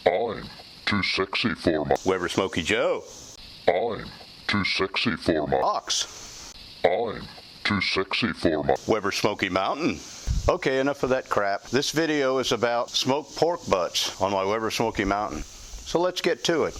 I'm too sexy for my Weber Smokey Joe. I'm too sexy for my Ox. I'm too sexy for my Weber Smokey Mountain. Okay, enough of that crap. This video is about smoked pork butts on my Weber Smokey Mountain. So let's get to it.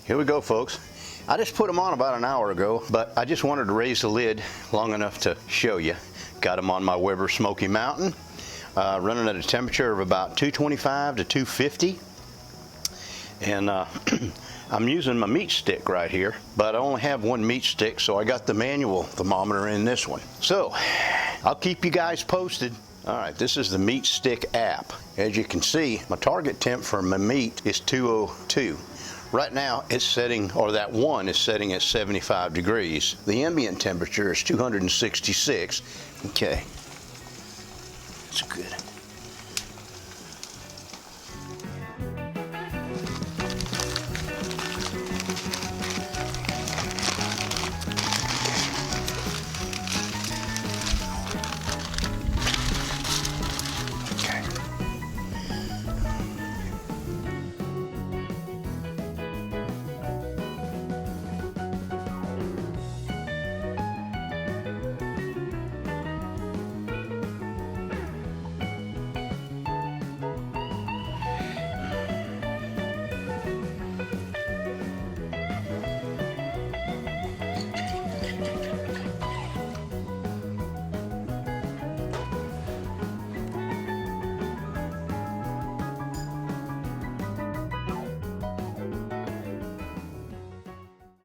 Here we go, folks. I just put them on about an hour ago, but I just wanted to raise the lid long enough to show you. Got them on my Weber Smokey Mountain, running at a temperature of about 225 to 250. And I'm using my meat stick right here, but I only have one meat stick, so I got the manual thermometer in this one. So I'll keep you guys posted. All right, this is the meat stick app. As you can see, my target temp for my meat is 202. Right now it's setting, or that one is setting at 75 degrees. The ambient temperature is 266. Okay, that's good.